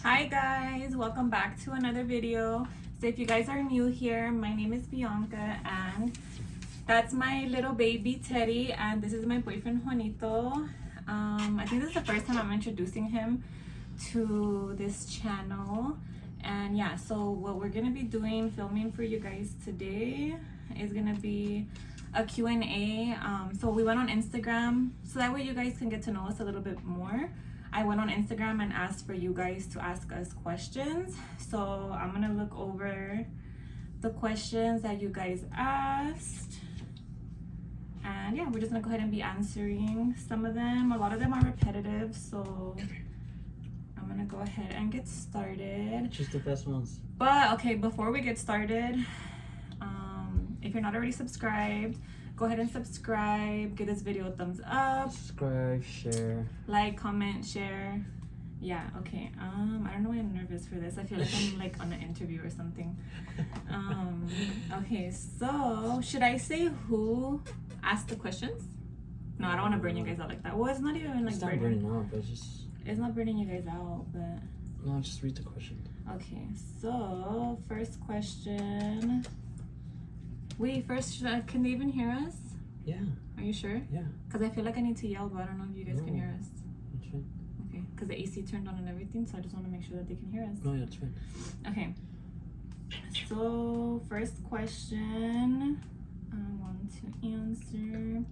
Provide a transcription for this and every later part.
Hi guys, welcome back to another video. So if you guys are new here, my name is Bianca and that's my little baby Teddy, and this is my boyfriend Juanito. I think this is the first time I'm introducing him to this channel. And yeah, so what we're gonna be doing, filming for you guys today, is gonna be a Q&A. So we went on Instagram, so that way you guys can get to know us a little bit more. I went on Instagram and asked for you guys to ask us questions. So I'm gonna look over the questions that you guys asked. And yeah, we're just gonna go ahead and be answering some of them. A lot of them are repetitive, so I'm gonna go ahead and get started. Just the best ones. But okay, before we get started, if you're not already subscribed, go ahead and subscribe, give this video a thumbs up, Subscribe, share, like, comment, share. Yeah, okay. I don't know why I'm nervous for this. I feel like I'm like on an interview or something. Okay, so should I say who asked the questions? No, I don't want to burn you guys out like that. Well, it's not even like it's not burning out, but it's not burning you guys out, but no, just read the question. okay. So first question. Wait, first, can they even hear us? Yeah. Are you sure? Yeah. Because I feel like I need to yell, but I don't know if you guys can hear us. That's fine. Okay, because the AC turned on and everything, so I just want to make sure that they can hear us. No, yeah, that's fine. Okay. So, first question I want to answer.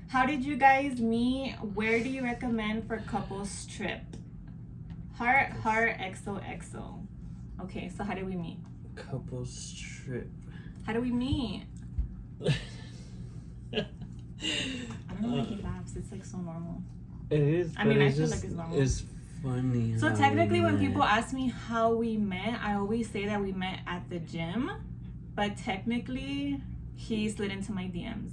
How did you guys meet? Where do you recommend for couples trip? Heart, XOXO. Okay, so how did we meet? Couples trip. How do we meet? I don't know why he laughs. It's like so normal. It is. I mean, I feel like it's normal. It's funny. So technically, when people ask me how we met, I always say that we met at the gym. But technically, he slid into my DMs.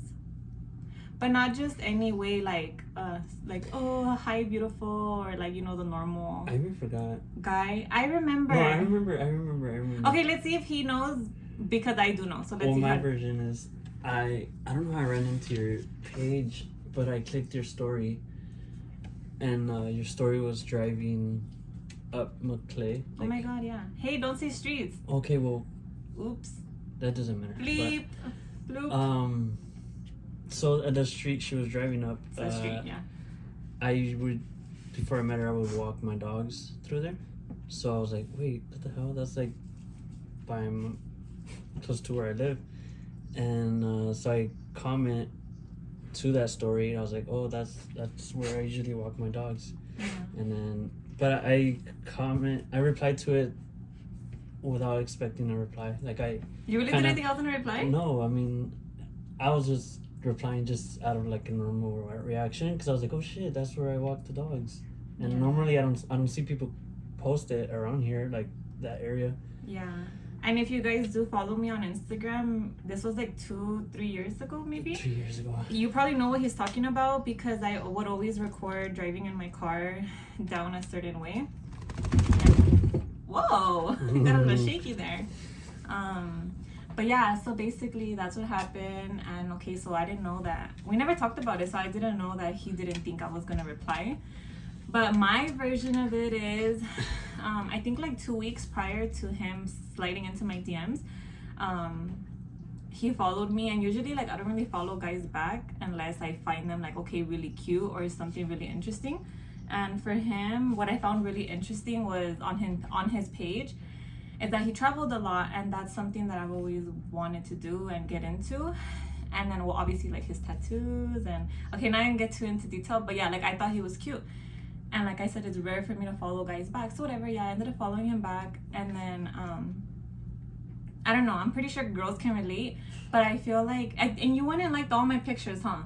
But not just any way, like oh, hi, beautiful, or like, you know, the normal I even forgot. guy. I remember. No, I remember. Okay, let's see if he knows, because I do know. So let's Well, see. my version is I don't know how I ran into your page, but I clicked your story, and your story was driving up McClay. Oh my god, yeah. Hey, don't say streets. Okay, well, Oops. that doesn't matter. Bleep. Bloop. So at the street she was driving up, It's the street, yeah. I would, before I met her, I would walk my dogs through there. So I was like, wait, what the hell? That's like by close to where I live. And so I comment to that story, and I was like, oh, that's where I usually walk my dogs. Yeah. And then, but I replied to it without expecting a reply. Like You really did anything else in a reply? No, I mean, I was just replying just out of like a normal reaction, because I was like, oh shit, that's where I walk the dogs. And normally I don't see people post it around here, like that area. Yeah. And if you guys do follow me on Instagram, this was like 2-3 years ago, maybe? 3 years ago. You probably know what he's talking about, because I would always record driving in my car down a certain way. Whoa! Got a little shaky there. But yeah, so basically that's what happened. And okay, so I didn't know that. We never talked about it, so I didn't know that he didn't think I was gonna reply. But my version of it is, I think like 2 weeks prior to him sliding into my DMs, he followed me. And usually, like, I don't really follow guys back unless I find them like, okay, really cute or something really interesting. And for him, what I found really interesting was on his page is that he traveled a lot, and that's something that I've always wanted to do and get into. And then, well, obviously, like his tattoos, and okay, now I didn't get too into detail, but yeah, like I thought he was cute. And like I said, it's rare for me to follow guys back, so whatever. Yeah, I ended up following him back. And then I don't know, I'm pretty sure girls can relate, but I feel like, and you went and liked all my pictures, huh?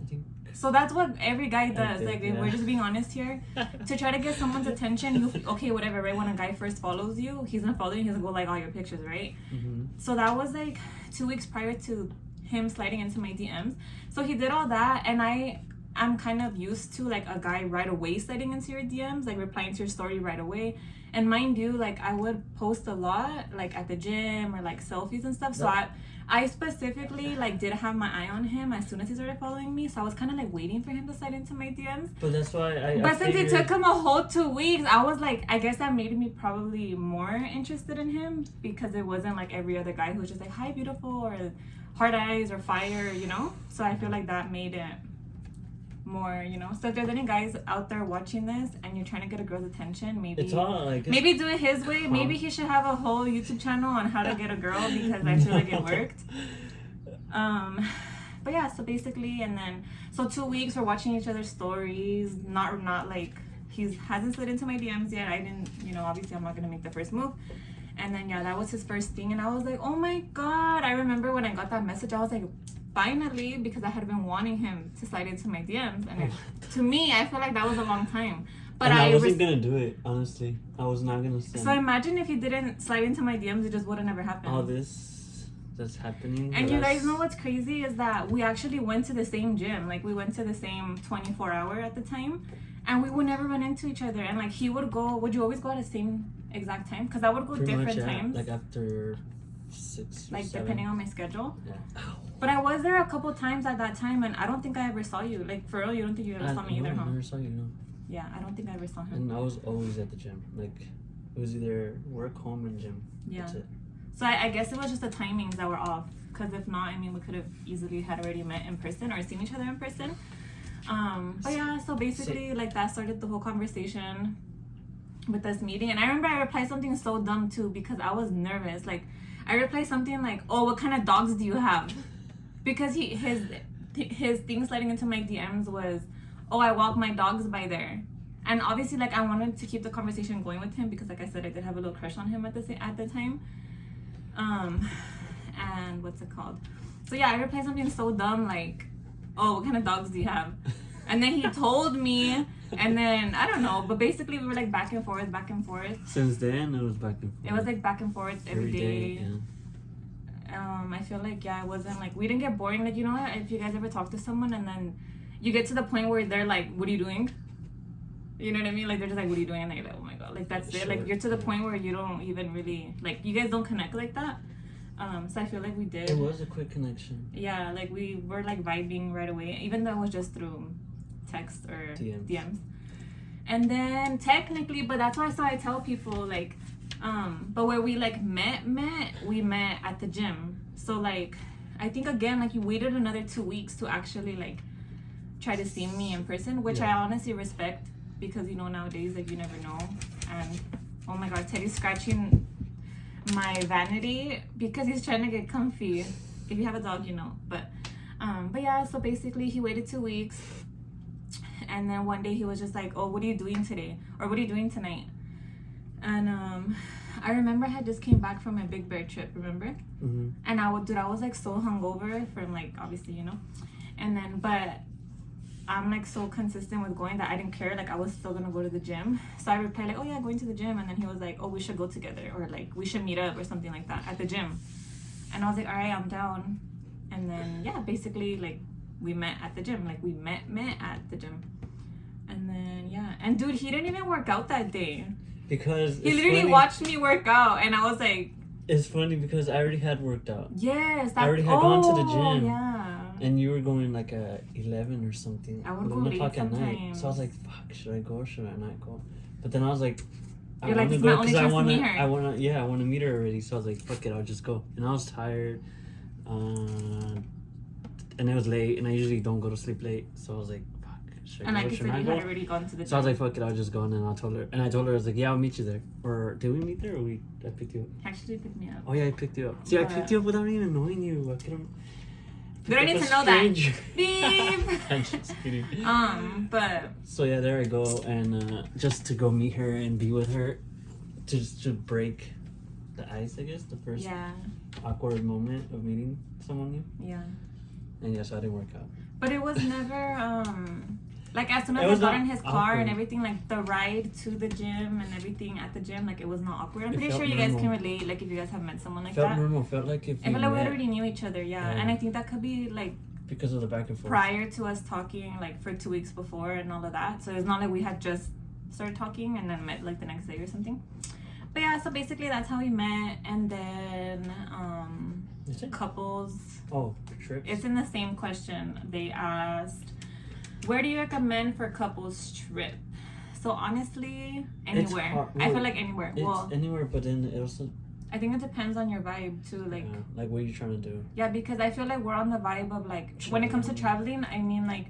I think so. That's what every guy does. did, like, yeah. we're just being honest here. To try to get someone's attention, okay, whatever, right? When a guy first follows you, he's gonna follow you, he's gonna go like all your pictures, right? Mm-hmm. So that was like 2 weeks prior to him sliding into my DMs. So he did all that, and I I'm kind of used to like a guy right away sliding into your DMs, like replying to your story right away. And mind you, like I would post a lot like at the gym or like selfies and stuff. So I specifically like did have my eye on him as soon as he started following me. So I was kind of like waiting for him to slide into my DMs. But that's why But since it took him a whole 2 weeks, I was like, I guess that made me probably more interested in him, because it wasn't like every other guy who was just like, hi beautiful, or hard eyes, or fire, you know. So I feel like that made it more, you know. So if there's any guys out there watching this and you're trying to get a girl's attention, maybe maybe do it his way. Maybe he should have a whole YouTube channel on how to get a girl, because I feel like it worked. But yeah, so basically, and then so 2 weeks we're watching each other's stories, not like he hasn't slid into my DMs yet. I didn't, you know, obviously I'm not gonna make the first move. And then yeah, that was his first thing, and I was like, oh my god. I remember when I got that message, I was like, finally, because I had been wanting him to slide into my DMs, and to me, I feel like that was a long time. But and I wasn't gonna do it, honestly. I was not gonna send. So imagine if he didn't slide into my DMs, it just would have never happened. All this that's happening. And you guys know what's crazy is that we actually went to the same gym. Like we went to the same 24-hour at the time, and we would never run into each other. And like he would go. Would you always go at the same exact time? Because I would go different times. Like after 6 or like 7. Depending on my schedule. Yeah. But I was there a couple times at that time, and I don't think I ever saw you. Like for real, you don't think you ever saw me either, huh? I never saw you, no. Yeah, I don't think I ever saw him. And I was always at the gym. Like it was either work, home, and gym. Yeah. That's it. So I guess it was just the timings that were off. Because if not, I mean, we could have easily had already met in person or seen each other in person. But yeah, so basically, like that started the whole conversation with us meeting. And I remember I replied something so dumb too, because I was nervous. Like I replied something like, "Oh, what kind of dogs do you have?" Because his thing sliding into my DMs was, "Oh, I walk my dogs by there." And obviously, like I wanted to keep the conversation going with him, because like I said, I did have a little crush on him at the time. And what's it called? So yeah, I replied something so dumb like, "Oh, what kind of dogs do you have?" And then he told me, and then I don't know, but basically we were like back and forth. Since then, it was back and forth. It was like back and forth every day. Yeah. I feel like it wasn't like, we didn't get boring. Like, you know, if you guys ever talk to someone and then you get to the point where they're like, "What are you doing?" You know what I mean? Like they're just like, "What are you doing?" And you're like, "Oh my god!" Like that's it. Like you're to the point where you don't even really like, you guys don't connect like that. So I feel like we did. It was a quick connection. Yeah, like we were like vibing right away, even though it was just through text or DMs. And then technically, but that's why I tell people like, but where we like we met at the gym. So like, I think again, like you waited another 2 weeks to actually like try to see me in person, which I honestly respect, because you know nowadays like you never know. And oh my god, Teddy's scratching my vanity because he's trying to get comfy. If you have a dog, you know. But yeah, so basically he waited 2 weeks, and then one day he was just like, "Oh, what are you doing today? Or what are you doing tonight?" And I remember I had just came back from a Big Bear trip, remember? Mm-hmm. And I was like so hungover from like, obviously, you know. And then, but I'm like so consistent with going that I didn't care. Like I was still gonna go to the gym. So I replied like, "Oh yeah, going to the gym." And then he was like, "Oh, we should go together, or like we should meet up or something like that at the gym." And I was like, "All right, I'm down." And then yeah, basically like we met at the gym. Like we met at the gym. And then yeah, and dude, he didn't even work out that day. Because he literally watched me work out, and I was like, it's funny because I already had worked out. Yes, I already had gone to the gym. Yeah. And you were going like at 11 or something. I would go late sometimes. At night. So I was like, "Fuck, should I go or should I not go?" But then I was like, I want to go because I want to meet her already. So I was like, "Fuck it, I'll just go." And I was tired, and it was late, and I usually don't go to sleep late. So I was like, "Fuck, should I go? Like you said, you had already gone to the gym. So I was like, "Fuck it, I'll just go." And then I told her, I was like, "Yeah, I'll meet you there." Or did we meet there, or I picked you up? Actually, picked me up. Oh yeah, I picked you up. See, I picked you up without even knowing you. I couldn't. We don't need to know that. Beep. I'm just kidding. But so yeah, there I go, and just to go meet her and be with her, to break the ice, I guess, the first awkward moment of meeting someone new. Yeah. And yes, I didn't work out. But it was never like as soon as I got in his car awkward. And everything, like the ride to the gym and everything at the gym, like it was not awkward. I'm pretty sure you guys can relate, like if you guys have met someone like that. Felt normal. Felt like if I felt like we already knew each other, yeah. And I think that could be like Because of the back and forth. prior to us talking, like for 2 weeks before and all of that. So it's not like we had just started talking and then met like the next day or something. But yeah, so basically that's how we met. And then couples. Oh, trips. It's in the same question. They asked, where do you recommend for couples trip? So honestly, anywhere. I feel like anywhere. It's anywhere, but then it also, I think it depends on your vibe too. Like what are you trying to do? Yeah, because I feel like we're on the vibe of like when it comes to traveling, I mean like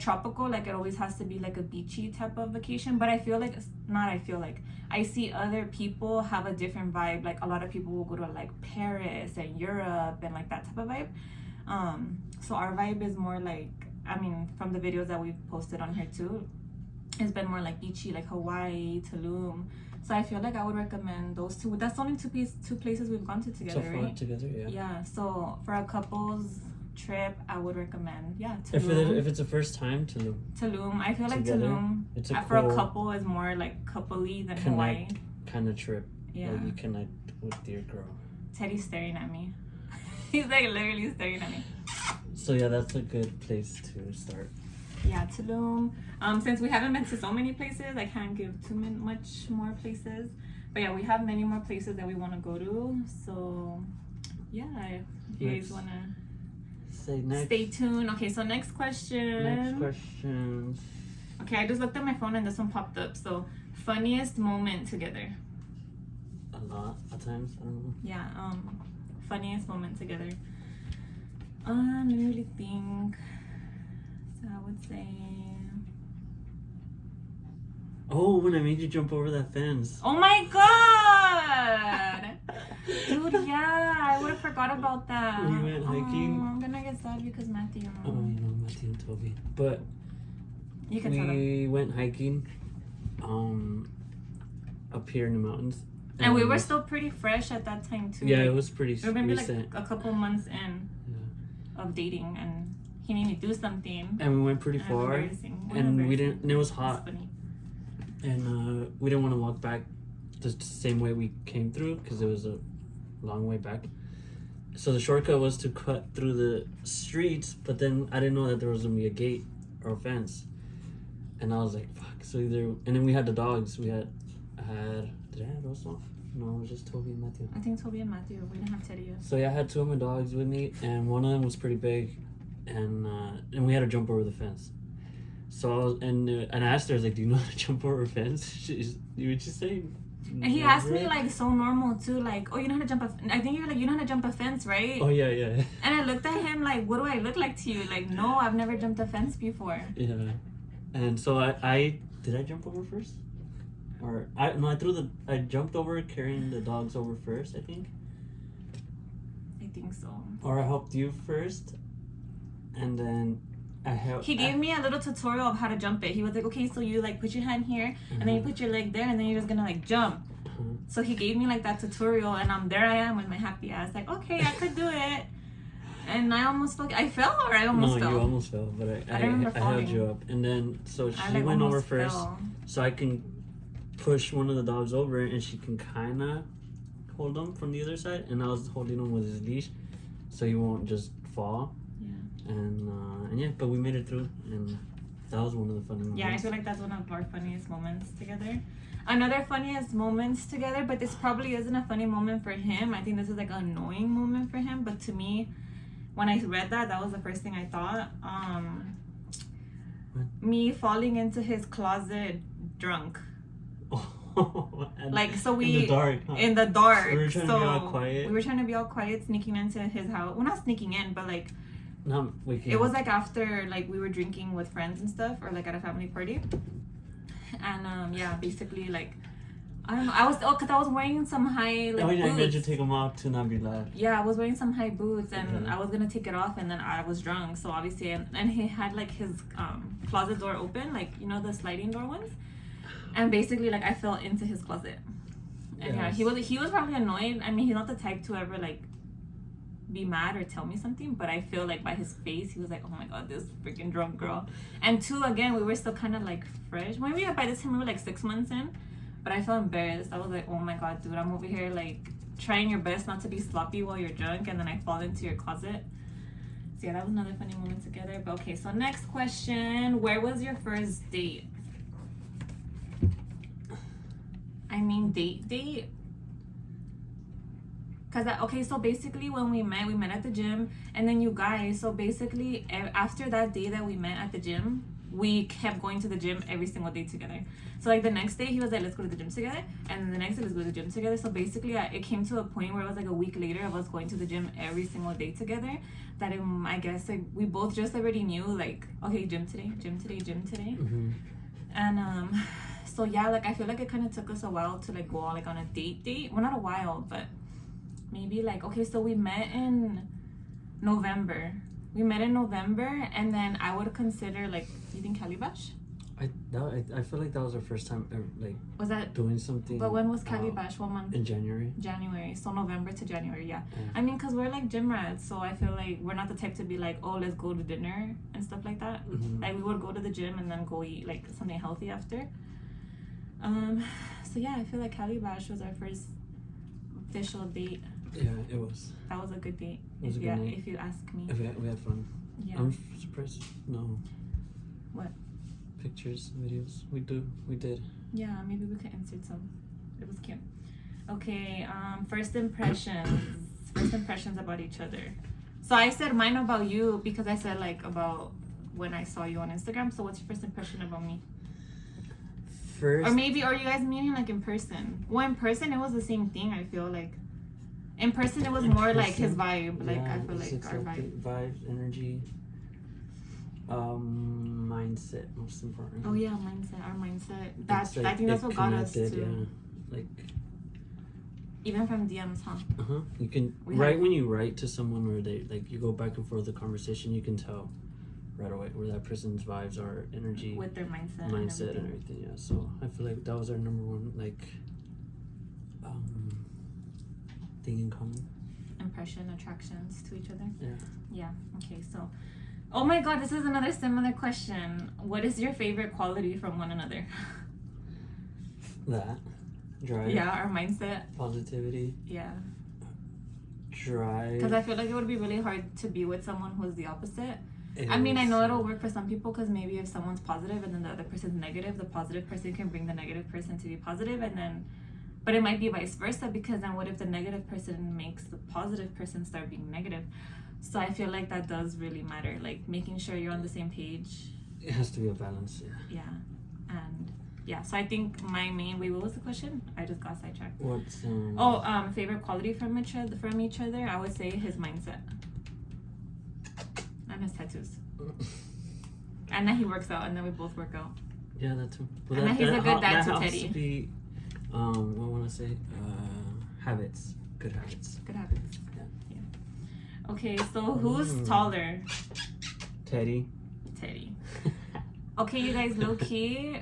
tropical, like it always has to be like a beachy type of vacation. But I feel like I see other people have a different vibe. Like a lot of people will go to like Paris and Europe and like that type of vibe. So our vibe is more like, I mean, from the videos that we've posted on here too, it's been more like beachy, like Hawaii, Tulum. So I feel like I would recommend those two. That's only two places we've gone to together, so far, right? together, yeah. Yeah. So for a couple's trip, I would recommend Tulum. If it's the first time, Tulum. Tulum. I feel like Together, Tulum it's for a couple is more like coupley than Hawaii. Kind of trip. Yeah. Like you connect with your girl. Teddy's staring at me. He's like literally staring at me. So yeah, that's a good place to start. Yeah, Tulum. Since we haven't been to so many places, I can't give too much more places. But yeah, we have many more places that we want to go to. So yeah, if you guys want to stay tuned. Okay, so next question. Next question. Okay, I just looked at my phone and this one popped up. So funniest moment together. A lot of times, I don't know. Yeah, funniest moment together. Let me really think. So I would say, oh, when I made you jump over that fence. oh my god! Dude, yeah, I would have forgot about that. We went hiking. I'm gonna get sad because Matthew. Oh, you know, Matthew and Toby. But you can tell them. we went hiking up here in the mountains. And we were still pretty fresh at that time too. Yeah, like, it was pretty recent. Maybe like a couple months in of dating, and he made me do something. And we went pretty far, and we didn't. And it was hot. And we didn't want to walk back the same way we came through because it was a long way back. So the shortcut was to cut through the streets, but then I didn't know that there was gonna be a gate or a fence, and I was like, "Fuck!" So either, and then we had the dogs. I had. Did I have those off? No, it was just Toby and Matthew. I think Toby and Matthew. We didn't have Teddy yet. So yeah, I had two of my dogs with me, and one of them was pretty big, and we had to jump over the fence. So I was, and I asked her, I was like, "Do you know how to jump over a fence?" You would just say. And he asked me like so normal too, like, "Oh, you know how to jump I think you're like, you know how to jump a fence, right?" Oh yeah, yeah. And I looked at him like, "What do I look like to you?" Like, no, I've never jumped a fence before. Yeah, and so I did I jump over first? Or I jumped over carrying the dogs over first, I think. I think so. Or I helped you first, and then I helped. He gave me a little tutorial of how to jump it. He was like, okay, so you like put your hand here, and then you put your leg there, and then you're just gonna like jump. So he gave me like that tutorial, and there I am with my happy ass, like, okay, I could do it. And I almost fell. I fell or I almost fell? No, you almost fell, but I held you up, and then so she went over first, so I can push one of the dogs over, and she can kind of hold him from the other side, and I was holding him with his leash so he won't just fall. Yeah. And yeah, but we made it through, and that was one of the funny moments. Yeah, I feel like that's one of our funniest moments together. Another funniest moments together, but this probably isn't a funny moment for him. I think this is like an annoying moment for him, but to me, when I read that was the first thing I thought. Me falling into his closet drunk. Like, so we in the dark, huh? In the dark. We were trying to be all quiet. We were trying to be all quiet, sneaking into his house. Well, not sneaking in, but like it was like after like we were drinking with friends and stuff, or like at a family party. And yeah, basically like I don't know. Because I was wearing some high like boots. I had to take them off to not be loud. Yeah, I was wearing some high boots, and I was gonna take it off, and then I was drunk. So obviously, and he had like his closet door open, like you know the sliding door ones. And basically, like, I fell into his closet. And yeah, he was probably annoyed. I mean, he's not the type to ever, like, be mad or tell me something. But I feel like by his face, he was like, oh, my God, this freaking drunk girl. And two, again, we were still kind of, like, fresh. Maybe by this time, we were, like, 6 months in. But I felt embarrassed. I was like, oh, my God, dude, I'm over here, like, trying your best not to be sloppy while you're drunk. And then I fall into your closet. So yeah, that was another funny moment together. But okay, so next question. Where was your first date? I mean, date? Cause okay, so basically when we met at the gym, and then you guys, so basically after that day that we met at the gym, we kept going to the gym every single day together. So like the next day he was like, let's go to the gym together, and then the next day let's go to the gym together. So basically it came to a point where it was like a week later of us going to the gym every single day together, that I guess like we both just already knew like, okay, gym today. Mm-hmm. And so yeah, like I feel like it kind of took us a while to like go like on a date. Well, not a while, but maybe like, okay, so we met in November, and then I would consider like, you think Calibash? I feel like that was our first time ever, like, Was that doing something. But when was Calibash? What month? In January. So November to January, yeah. I mean, because we're like gym rats, so I feel like we're not the type to be like, oh, let's go to dinner and stuff like that. Mm-hmm. Like we would go to the gym and then go eat like something healthy after. So yeah, I feel like Calibash was our first official date. Yeah, it was. That was a good date. It was a good night. If you ask me. We had fun. Yeah. I'm surprised. No. What? Pictures, videos. We did. Yeah, maybe we could insert some. It was cute. Okay, first impressions about each other. So I said mine about you because I said like about when I saw you on Instagram. So what's your first impression about me? First. Or maybe are you guys meeting like in person? Well, in person it was the same thing. I feel like in person it was more like his vibe. Like yeah, I feel like our vibe, energy, mindset, most important. Oh yeah, mindset. Our mindset. That's like, I think that's what got us to. Yeah. Like. Even from DMs, huh? You can when you write to someone where they like you go back and forth the conversation, you can tell right away where that person's vibes are, energy with their mindset and everything. Yeah, so I feel like that was our number one like thing in common. Impression, attractions to each other. Yeah. Okay, so oh my god, this is another similar question. What is your favorite quality from one another? That drive. Yeah, our mindset. Positivity. Yeah. Drive. Because I feel like it would be really hard to be with someone who's the opposite. I mean, I know it'll work for some people because maybe if someone's positive and then the other person's negative, the positive person can bring the negative person to be positive, and then, but it might be vice versa, because then what if the negative person makes the positive person start being negative? So I feel like that does really matter, like making sure you're on the same page. It has to be a balance, yeah. And yeah, so I think my main, wait, what was the question? I just got sidetracked. What's favorite quality from each other? I would say his mindset and his tattoos. And then he works out, and then we both work out. Yeah, that too. Well, and then he's a good dad to Teddy. To be, what want to say? Habits. Good habits. Good habits. Yeah. Okay, so who's taller? Teddy. Okay, you guys, low key,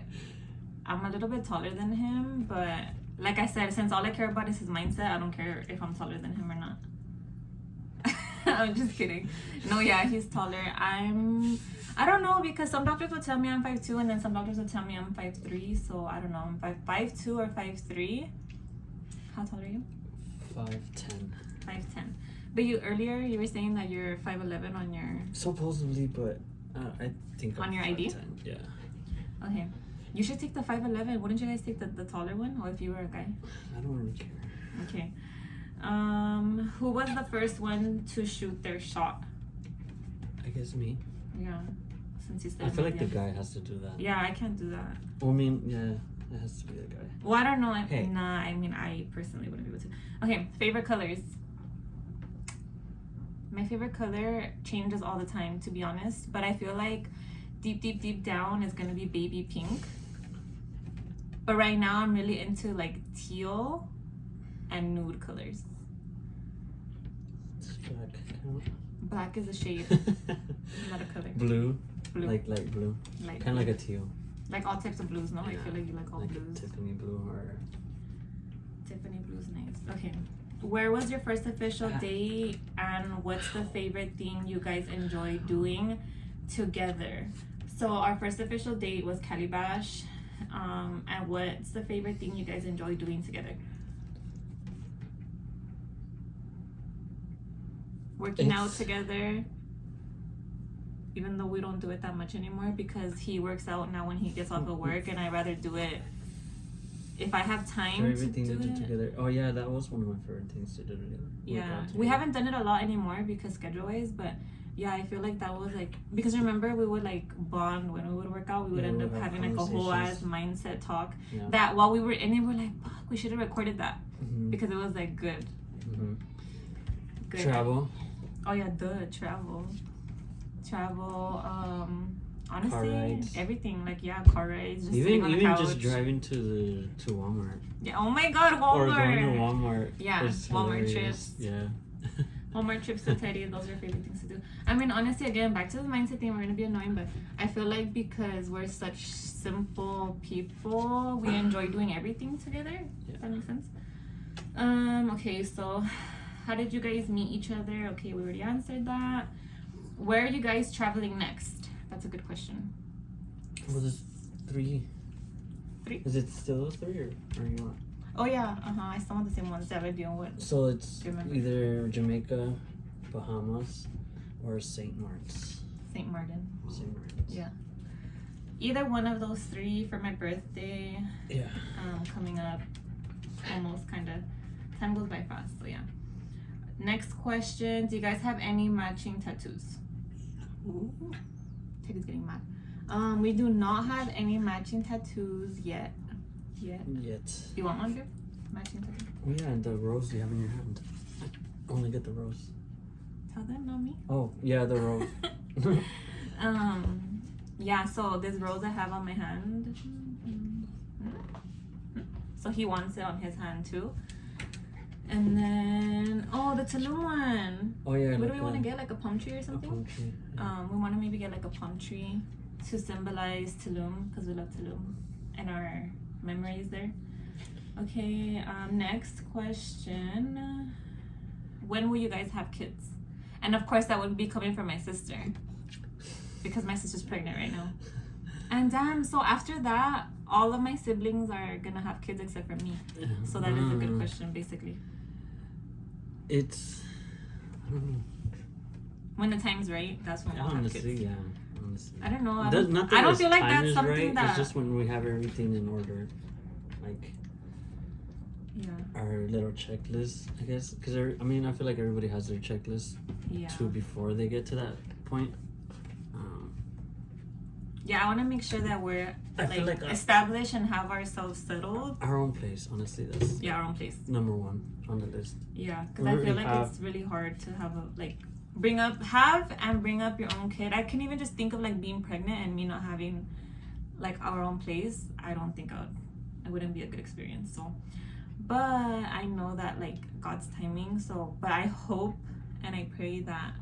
I'm a little bit taller than him, but like I said, since all I care about is his mindset, I don't care if I'm taller than him or not. I'm just kidding. No, yeah, he's taller. I don't know, because some doctors will tell me I'm 5'2", and then some doctors will tell me I'm 5'3", so I don't know. I'm 5'2" or 5'3". How tall are you? 5'10". 5'10". But earlier you were saying that you're 5'11" on your... Supposedly, but I think on I'm your 5'10". ID? Yeah. Okay. You should take the 5'11". Wouldn't you guys take the taller one? Or if you were a guy? I don't really care. Okay. Who was the first one to shoot their shot? I guess me. Yeah. Since you said I feel like the guy has to do that. Yeah, I can't do that. Well, I mean, yeah, it has to be the guy. Well, I don't know. I mean, I personally wouldn't be able to. Okay, favorite colors. My favorite color changes all the time, to be honest. But I feel like deep down is gonna be baby pink. But right now I'm really into like teal and nude colors. It's black. Black is a shade, not a color. Blue. Like light blue. Kind of like a teal. Like all types of blues, no? Yeah. I feel like you like all blues. Tiffany blue or... Tiffany blue's nice. Okay. Where was your first official date, and what's the favorite thing you guys enjoy doing together? So our first official date was Calibash. And what's the favorite thing you guys enjoy doing together? Working out together. even though we don't do it that much anymore because he works out now when he gets off of work, and I'd rather do it if I have time to everything do you do it. together. Oh yeah, that was one of my favorite things to do together. Yeah, we haven't done it a lot anymore because schedule-wise, but yeah, I feel like that was like, because remember we would like bond when we would work out. We would end up having like a whole ass mindset talk that while we were in it, we're like, fuck, we should have recorded that because it was like good. Good. Travel. Oh yeah, travel. Honestly, everything, like car rides, just sitting on the couch. Just driving to Walmart. Yeah. Oh my God, Walmart. Or going to Walmart. Yeah, Walmart trips. Yeah. Walmart trips to Teddy, those are favorite things to do. I mean, honestly, again, back to the mindset thing, we're gonna be annoying, but I feel like because we're such simple people, we enjoy doing everything together. Yeah. Does that make sense? Okay, so how did you guys meet each other? Okay, we already answered that. Where are you guys traveling next? That's a good question. Well, there's 3. 3? Is it still 3 or you want? Oh yeah, I still want the same ones that we're dealing with. So it's either Jamaica, Bahamas, or St. Martin's. St. Martin. St. Martin's. Yeah. Either one of those 3 for my birthday. Yeah. Coming up, almost kind of. Time goes by fast, so yeah. Next question: do you guys have any matching tattoos? Ooh, Teddy's getting mad. We do not have any matching tattoos yet. You want one, babe? Matching tattoo? Oh yeah, and the rose you have in your hand. Only get the rose. Tell them, not me. Oh yeah, the rose. Yeah. So this rose I have on my hand. So he wants it on his hand too. And then the Tulum one. Oh yeah. What do we want to get? Like a palm tree or something? A palm tree. Yeah. We want to maybe get like a palm tree to symbolize Tulum because we love Tulum and our memories there. Okay, next question. When will you guys have kids? And of course that would be coming from my sister because my sister's pregnant right now. And damn, so after that, all of my siblings are gonna have kids except for me. So that is a good question, basically. I don't know. When the time's right, that's when we'll have kids. Yeah. Honestly. I don't know. I don't feel like that's something right. that. It's just when we have everything in order, like our little checklist, I guess. Because I feel like everybody has their checklist too before they get to that point. Yeah, I want to make sure that we're like established and have ourselves settled. Our own place, honestly, that's our own place. number 1 on the list. Yeah, because I feel like it's really hard to have bring up your own kid. I can even just think of like being pregnant and me not having like our own place. I don't think it wouldn't be a good experience. So, but I know that like God's timing. So, but I hope and I pray that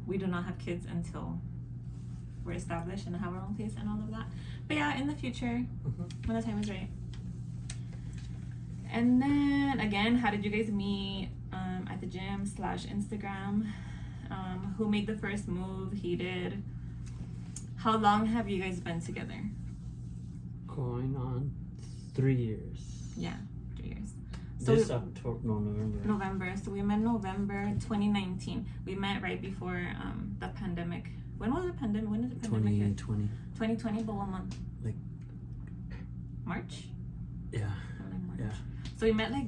we do not have kids until we're established and have our own place and all of that. But yeah, in the future, when the time is right. And then again, how did you guys meet? At the gym / Instagram. Who made the first move? He did. How long have you guys been together? Going on 3 years. Yeah, 3 years. So November. So we met November 2019. We met right before the pandemic. When was the pandemic? When did the pandemic hit? 2020. 2020, but what month? Like March? Yeah. March. Yeah. So we met like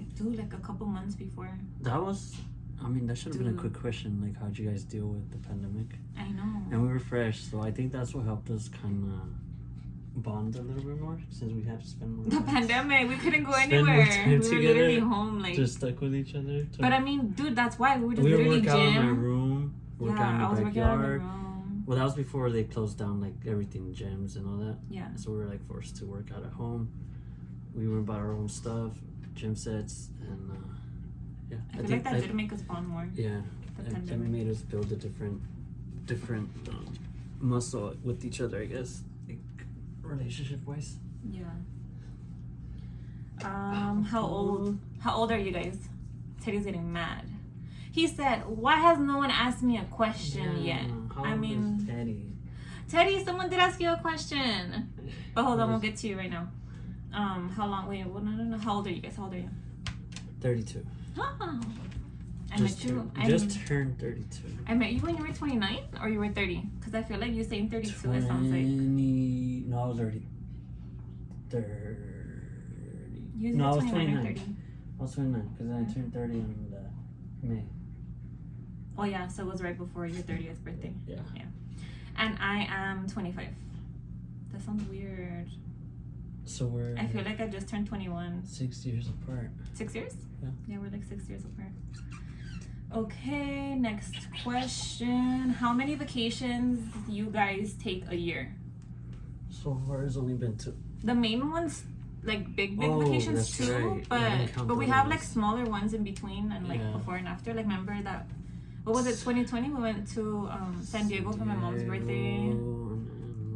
a couple months before. That should have been a quick question. Like, how'd you guys deal with the pandemic? I know. And we were fresh, so I think that's what helped us kind of bond a little bit more since we had to spend more time. Pandemic, we couldn't go anywhere. We were literally home, like just stuck with each other. But I mean, dude, that's why we were just literally work out in my room, work out in the backyard. Working out in the room. Well, that was before they closed down like everything, gyms and all that. Yeah. So we were like forced to work out at home. We went by our own stuff, gym sets, and I feel like that did make us bond more. Yeah, it made us build a different muscle with each other, I guess, like, relationship wise. Yeah. How old are you guys? Teddy's getting mad. He said, "Why has no one asked me a question yet?" How old is Teddy, someone did ask you a question. But hold on, we'll get to you right now. How long? Wait, no. How old are you guys? How old are you? 32. Oh. I just turned 32. I met you when you were 29 or you were 30? Because I feel like you saying 32, it sounds like. No, I was already 30. No, I was 29 or 29. 30. I was 29 because then I turned 30 in May. Oh yeah, so it was right before your 30th birthday. Yeah. And I am 25. That sounds weird. So I feel like I just turned 21. 6 years apart. 6 years? Yeah. Yeah, we're like 6 years apart. Okay, next question. How many vacations you guys take a year? So far, it's only been 2. The main ones, like big vacations that's too, right. I didn't count but we those. have like smaller ones in between and like Yeah. before and after. Like remember that, what was it, 2020? We went to San Diego for my mom's birthday.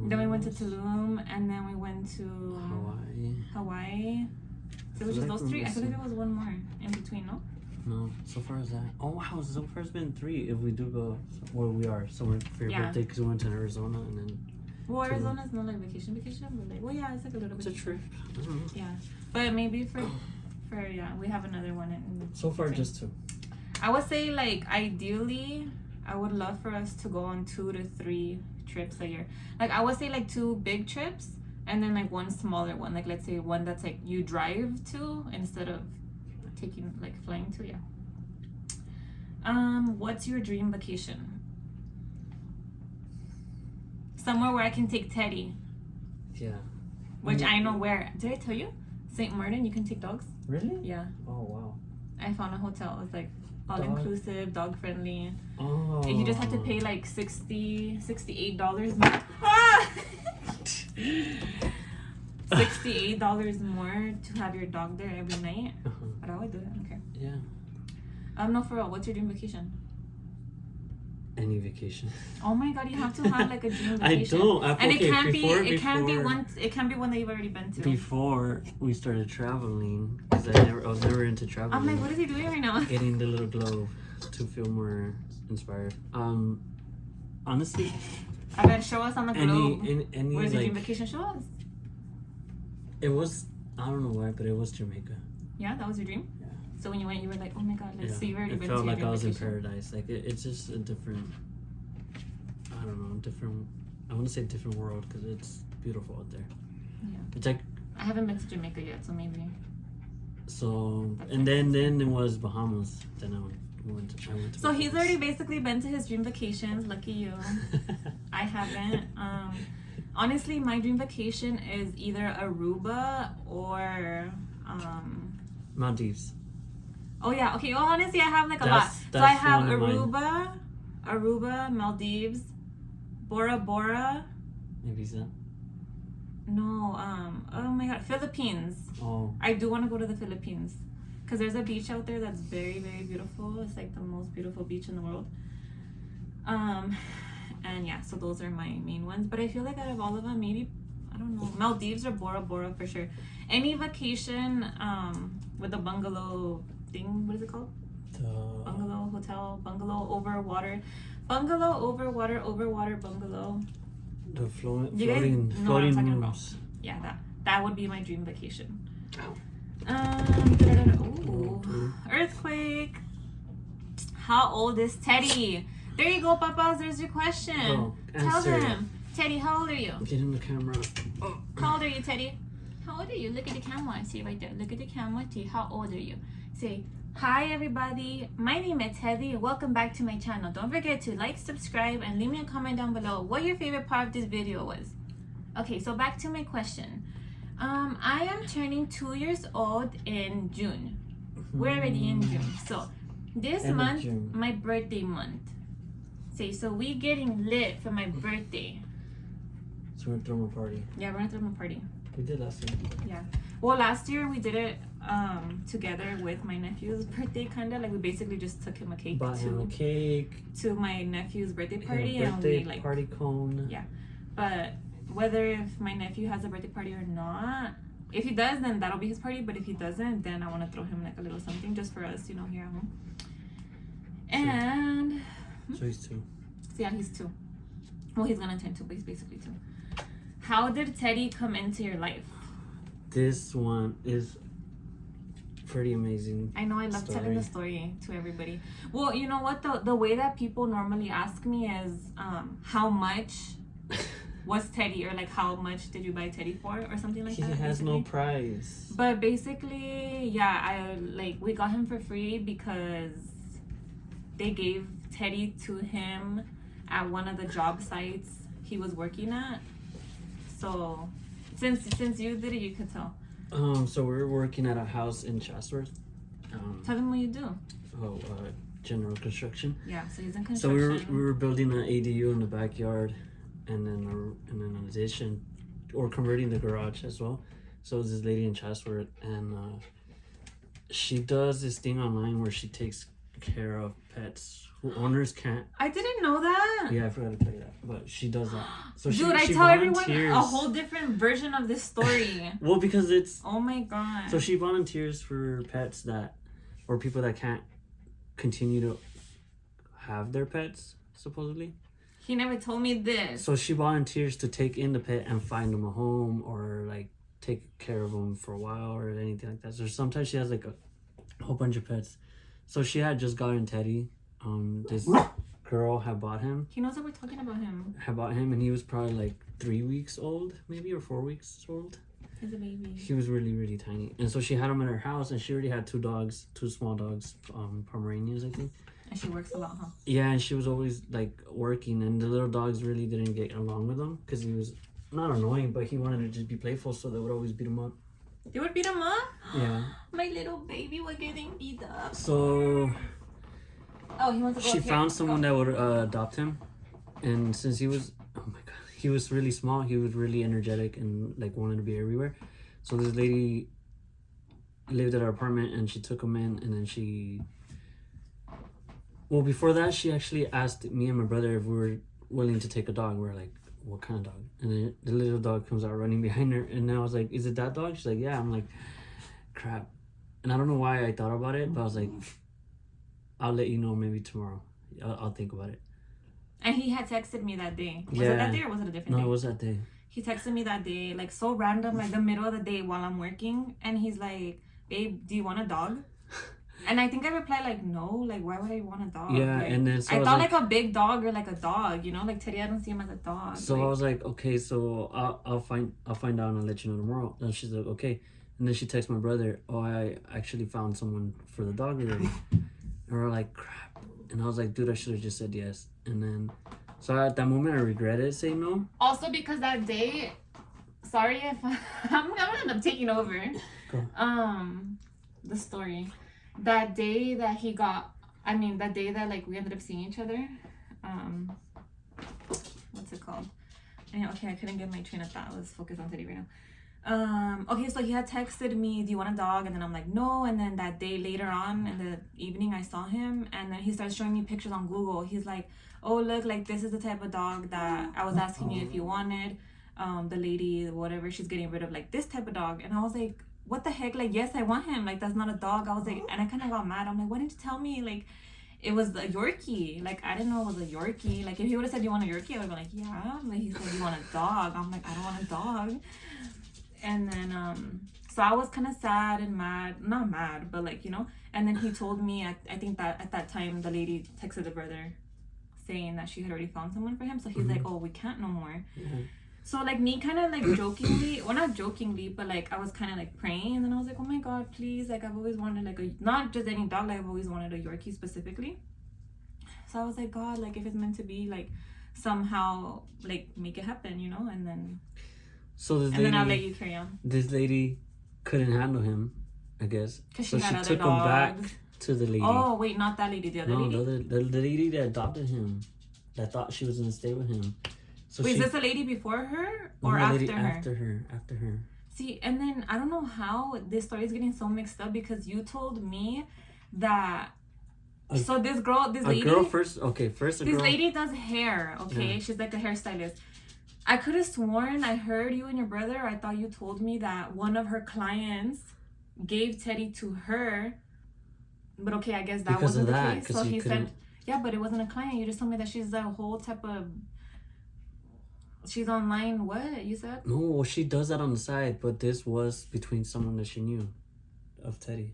Then we went to Tulum, and then we went to Hawaii. So it was just those 3. I feel like there was one more in between, no? No, so far as that. Oh wow, so far it's been 3. If we do go where we are somewhere for your birthday, because we went to Arizona and then. Well, Arizona's not like vacation, but like, well, yeah, it's like a little It's a bit. trip. I don't know. Yeah, but maybe for yeah, we have another one in. So far, between. just 2. I would say like ideally, I would love for us to go on 2 to 3 trips a year. Like I would say like 2 big trips and then like 1 smaller one. Like let's say one that's like you drive to instead of taking like flying to. Yeah. What's your dream vacation? Somewhere where I can take Teddy. Yeah. Which I know where. Did I tell you? St. Martin, you can take dogs. Really? Yeah. Oh wow. I found a hotel. It was like all inclusive, dog friendly. Oh. You just have to pay like $68 more. Ah! $68 more to have your dog there every night. But I would do it. I don't care. Yeah. No, for real. What's your dream vacation? Any vacation. Oh my god, you have to have like a dream vacation. I don't. And okay, it can't before, be. It can't be one. It can't be one that you've already been to. Before we started traveling, because I was never into traveling. I'm like, what is he doing right now? Getting the little globe to feel more inspired. Honestly, I bet show us on the globe. any Where's your like, dream vacation? Show us. It was, I don't know why, but it was Jamaica. Yeah, that was your dream. Yeah. So when you went, you were like, oh my god, let's see. You've already It been felt to your like dream I was in vacation. paradise. Like it's just a different. I don't know, different. I want to say different world because it's beautiful out there. Yeah. It's like. I haven't been to Jamaica yet, so maybe. So That's and then it was Bahamas. Then I went to. So he's already basically been to his dream vacations. Lucky you. I haven't. Honestly, my dream vacation is either Aruba or Maldives. Oh yeah, okay. Well, honestly, I have like a lot. That's So I have one of Aruba, Maldives, Bora Bora. Maybe so. No, oh my god, Philippines. Oh. I do want to go to the Philippines because there's a beach out there that's very, very beautiful. It's like the most beautiful beach in the world. And yeah, so those are my main ones. But I feel like out of all of them, maybe, I don't know, Maldives or Bora Bora for sure. Any vacation with a bungalow thing, what is it called? Bungalow, hotel, bungalow over water. Bungalow over water, bungalow. The floating You guys know what I'm talking about. rooms. Yeah, that would be my dream vacation. Oh. Earthquake. How old is Teddy? There you go, Papas. There's your question. Oh, Tell answer. them. Teddy, how old are you? Get in the camera. Oh. How old are you, Teddy? How old are you? Look at the camera. See right there. Look at the camera. Teddy, how old are you? Say, hi everybody. My name is Teddy. Welcome back to my channel. Don't forget to like, subscribe, and leave me a comment down below what your favorite part of this video was. Okay, so back to my question. I am turning 2 years old in June. We're already in June. So this End of month, June. my birthday month. Say, so we getting lit for my birthday. So we're throwing a party. Yeah, we're gonna throw a party. We did last year. Yeah. Well, last year we did it together with my nephew's birthday, kind of like we basically just took him a cake Bought him a cake. to my nephew's birthday party, a birthday and we like party cone. Yeah. But whether if my nephew has a birthday party or not, if he does, then that'll be his party. But if he doesn't, then I want to throw him like a little something just for us, you know, here at home. And So he's 2. so yeah, he's 2. Well, he's gonna turn 2, but he's basically 2. How did Teddy come into your life? This one is pretty amazing. I know, I love telling the story to everybody. Well, you know what? The way that people normally ask me is, how much was Teddy, or like how much did you buy Teddy for, or something like that. He has no price. But basically, yeah, we got him for free because they gave Teddy to him at one of the job sites he was working at. So since you did it, you could tell. So we're working at a house in Chatsworth. Tell them what you do. General construction. Yeah, so he's in construction. So we were building an ADU in the backyard, and then an addition, or converting the garage as well. So this lady in Chatsworth, and she does this thing online where she takes care of pets who owners can't. I didn't know that. Yeah, I forgot to tell you that, but she does that. So dude, I tell everyone a whole different version of this story. Well, because it's. Oh my god. So she volunteers for pets or people that can't continue to have their pets, supposedly. He never told me this. So she volunteers to take in the pet and find them a home, or like take care of them for a while, or anything like that. So sometimes she has like a whole bunch of pets. So she had just gotten Teddy. This girl had bought him. He knows that we're talking about him. Had bought him, and he was probably like 3 weeks old, maybe, or 4 weeks old. He's a baby. He was really, really tiny. And so she had him in her house, and she already had two small dogs, Pomeranians, I think. And she works a lot, huh? Yeah, and she was always like working, and the little dogs really didn't get along with him because he was not annoying, but he wanted to just be playful, so they would always beat him up. They would beat him up? Yeah. My little baby was getting beat up. So he wants to go. She found someone that would adopt him, and since he was, oh my god, he was really small, he was really energetic and like wanted to be everywhere. So this lady lived at our apartment, and she took him in, and then well, before that, she actually asked me and my brother if we were willing to take a dog. We were like, what kind of dog? And then the little dog comes out running behind her, and I was like, is it that dog? She's like, yeah. I'm like, crap. And I don't know why I thought about it, but I was like, I'll let you know maybe tomorrow. I'll think about it. And he had texted me that day. Was it that day, or was it a different day? No, it was that day. He texted me that day, like so random, like the middle of the day while I'm working. And he's like, babe, do you want a dog? And I think I replied like, no, like why would I want a dog? Yeah, like, and then so I thought like a big dog or like a dog, you know, like Teddy, I don't see him as a dog. So like, I was like, okay, so I'll find out and I'll let you know tomorrow. And she's like, okay. And then she texts my brother, oh, I actually found someone for the dog already. And we're like, crap. And I was like, dude, I should have just said yes. And then, so at that moment, I regretted saying no. Also because that day, sorry if I'm gonna end up taking over. Go. The story. That day that that day that like we ended up seeing each other. What's it called? And, okay, I couldn't get my train of thought. Let's focus on Teddy right now. Okay, so he had texted me, do you want a dog? And then I'm like, no. And then that day later on in the evening, I saw him, and then he starts showing me pictures on Google. He's like, oh, look, like this is the type of dog that I was asking you if you wanted. The lady, whatever, she's getting rid of like this type of dog. And I was like, what the heck? Like, yes, I want him. Like, that's not a dog. I was like, and I kind of got mad. I'm like, why didn't you tell me? Like, it was a Yorkie. Like, I didn't know it was a Yorkie. Like, if he would have said, you want a Yorkie? I would have been like, yeah. But he said, you want a dog? I'm like, I don't want a dog. And then, so I was kind of sad and mad. Not mad, but like, you know. And then he told me, I think that at that time, the lady texted the brother saying that she had already found someone for him. So he's like, oh, we can't no more. Mm-hmm. So like me kind of like jokingly, well not jokingly, but like I was kind of like praying, and then I was like, oh my god, please, like I've always wanted like not just any dog, like I've always wanted a Yorkie specifically. So I was like, God, like if it's meant to be, like somehow like make it happen, you know. And then then I'll let you carry on. This lady couldn't handle him, I guess, so she took him back to the lady. Oh wait, not that lady, the other lady. The lady that adopted him, that thought she was gonna stay with him. So wait, is this a lady before her or after her? After her. See, and then I don't know how this story is getting so mixed up, because you told me that. So this lady does hair. Okay, yeah. She's like a hairstylist. I could have sworn I heard you and your brother. I thought you told me that one of her clients gave Teddy to her. But okay, I guess that wasn't the case. So he said, yeah, but it wasn't a client. You just told me that she's a whole type of. She's online, what? You said? No, she does that on the side, but this was between someone that she knew of Teddy.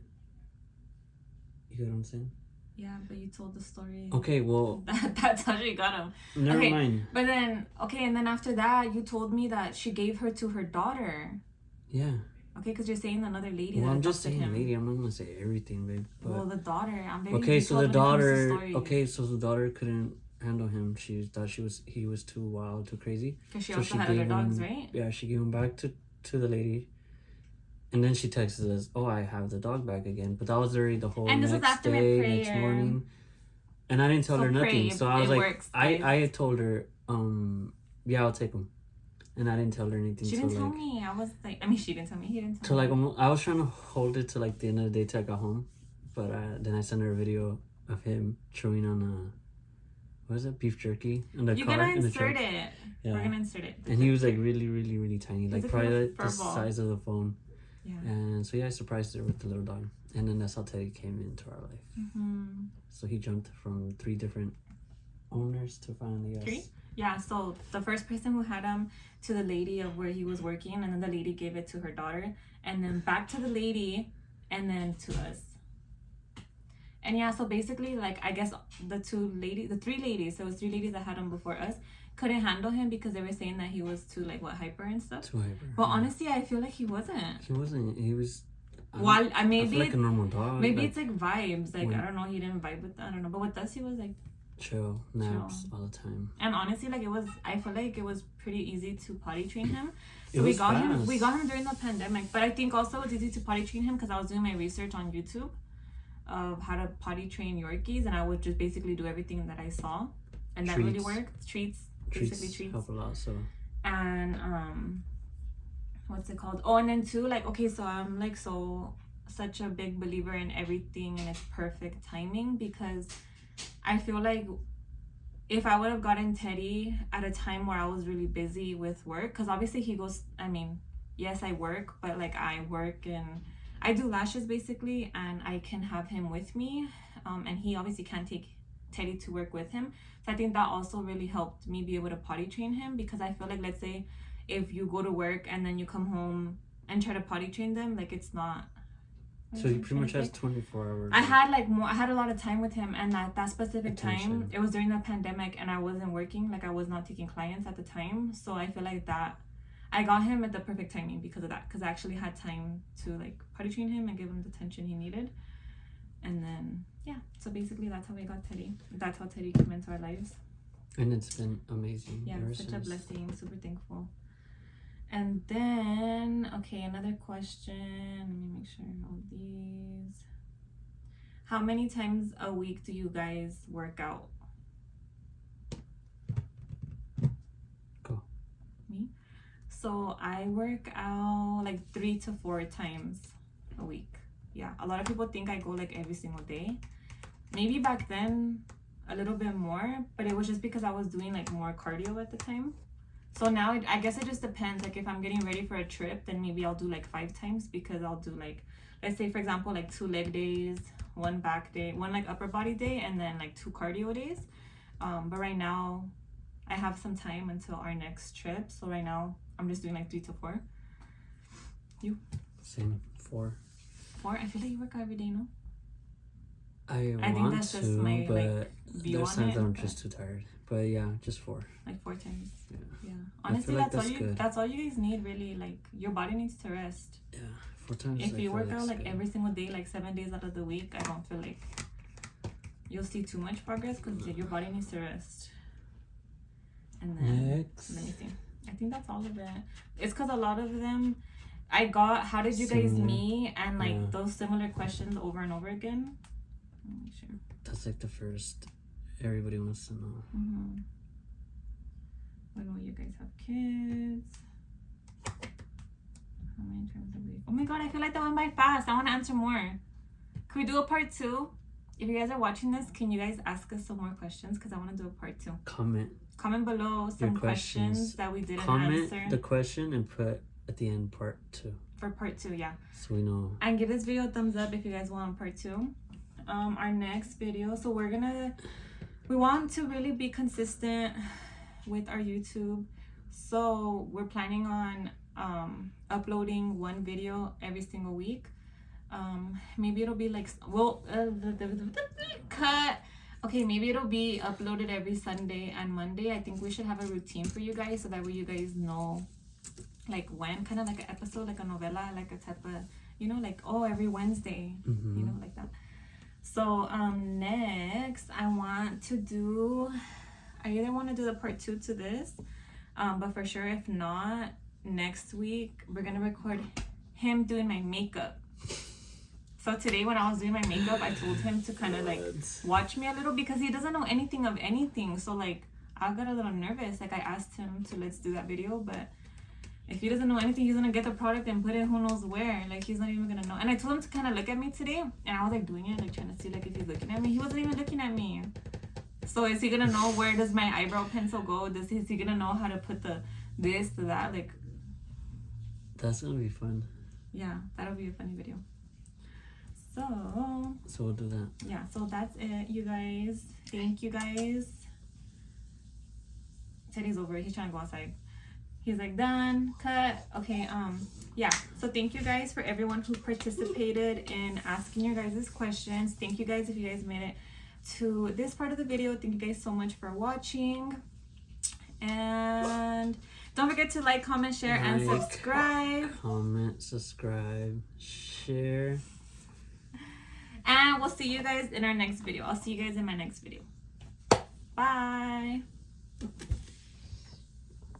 You get what I'm saying? Yeah, but you told the story. Okay, well... That's how she got him. Never okay, mind. But then, okay, and then after that, you told me that she gave her to her daughter. Yeah. Okay, because you're saying another lady. Well, I'm just saying lady. I'm not going to say everything, babe. But... Well, the daughter. I'm very okay, so the daughter... Okay, so the daughter couldn't handle him. She thought he was too wild, too crazy. Because she also had other dogs, right? Yeah, she gave him back to the lady. And then she texted us, "Oh, I have the dog back again." But that was already the whole next day, next morning. And I didn't tell her nothing. So I was like, I told her, yeah, I'll take him. And I didn't tell her anything. She didn't tell me. I was like, she didn't tell me. He didn't tell me. So like, I was trying to hold it to like the end of the day till I got home. But then I sent her a video of him chewing on what is it, beef jerky in the car. You're gonna insert it. Yeah. We're gonna insert it. And he was like really, really, really tiny. Like probably like the size of the phone. Yeah. And so yeah, I surprised her with the little dog. And then that's how Teddy came into our life. Mm-hmm. So he jumped from 3 different owners to finally us. 3? Yeah, so the first person who had him to the lady of where he was working, and then the lady gave it to her daughter, and then back to the lady, and then to us. And yeah, so basically, like, I guess the 3 ladies, so it was 3 ladies that had him before us, couldn't handle him because they were saying that he was too, like, hyper and stuff. Too hyper. But honestly, I feel like he wasn't. He wasn't. He was... Well, maybe I feel like a normal dog. Maybe like, it's like vibes. Like, I don't know, he didn't vibe with... I don't know. But with us, he was like... Chill. Naps all the time. And honestly, like, I feel like it was pretty easy to potty train him. So we got him during the pandemic. But I think also it's easy to potty train him because I was doing my research on YouTube of how to potty train Yorkies, and I would just basically do everything that I saw, and that really worked. Treats help a lot. So and what's it called? Oh, and then too, like, okay, so I'm like such a big believer in everything and its perfect timing, because I feel like if I would have gotten Teddy at a time where I was really busy with work, because obviously he goes, I mean, yes, I work, but like I work and I do lashes basically, and I can have him with me, and he obviously can't take Teddy to work with him. So I think that also really helped me be able to potty train him, because I feel like, let's say if you go to work and then you come home and try to potty train them, like, it's not... So he pretty much has 24 hours. I had a lot of time with him, and that specific time, it was during the pandemic, and I wasn't working, like I was not taking clients at the time. So I feel like that I got him at the perfect timing because of that, because I actually had time to like potty train him and give him the attention he needed. And then yeah, so basically that's how we got Teddy. That's how Teddy came into our lives. And it's been amazing. Yeah, such a blessing. Super thankful. And then, okay, another question. Let me make sure all these. How many times a week do you guys work out? Go. Me? So I work out like 3 to 4 times a week. Yeah, a lot of people think I go like every single day. Maybe back then a little bit more, but it was just because I was doing like more cardio at the time. So now I guess it just depends. Like if I'm getting ready for a trip, then maybe I'll do like 5 times, because I'll do like, let's say for example, like 2 leg days, 1 back day, 1 like upper body day, and then like 2 cardio days. But right now I have some time until our next trip. So right now I'm just doing like 3 to 4. You? Same, 4. 4? I feel like you work out every day, no? I think want that's to, just my, but like, view there's on times it, I'm but... just too tired. But yeah, just 4. Like 4 times. Yeah. Honestly, like that's all you guys need, really. Like, your body needs to rest. Yeah, 4 times. If you work out like every single day, like 7 days out of the week, I don't feel like you'll see too much progress, because your body needs to rest. And then next, let me see. I think that's all of it. It's because a lot of them I got, how did you guys meet, and like those similar questions over and over again. Let me make sure. That's like the first. Everybody wants to know. Mm-hmm. When will you guys have kids? How many times a week? Oh my god, I feel like that went by fast. I want to answer more. Can we do a part 2? If you guys are watching this, can you guys ask us some more questions? Because I want to do a part 2. Comment below some questions that we didn't answer. Comment the question and put at the end part 2. For part 2, yeah. So we know. And give this video a thumbs up if you guys want part 2. Our next video, so we want to really be consistent with our YouTube. So we're planning on uploading 1 video every single week. maybe it'll be like, well, cut. Okay, maybe it'll be uploaded every Sunday and Monday. I think we should have a routine for you guys so that way you guys know like when, kind of like an episode, like a novela, like a type of, you know, like, oh, every Wednesday, you know, like that. So next I either want to do the part 2 to this, but for sure, if not, next week we're gonna record him doing my makeup. So today when I was doing my makeup, I told him to kind of like watch me a little because he doesn't know anything of anything. So like I got a little nervous. Like I asked him to let's do that video, but if he doesn't know anything, he's gonna get the product and put it who knows where. Like he's not even gonna know. And I told him to kind of look at me today, and I was like doing it, like trying to see like if he's looking at me. He wasn't even looking at me. So is he gonna know where does my eyebrow pencil go? Is he gonna know how to put this to that? Like that's gonna be fun. Yeah, that'll be a funny video. So we'll do that. Yeah, so that's it, you guys. Thank you guys. Teddy's over it. He's trying to go outside. He's like, done, cut. Okay, yeah. So thank you guys for everyone who participated in asking your guys' questions. Thank you guys if you guys made it to this part of the video. Thank you guys so much for watching. And don't forget to like, comment, share, and subscribe. Comment, subscribe, share. And we'll see you guys in our next video. I'll see you guys in my next video. Bye.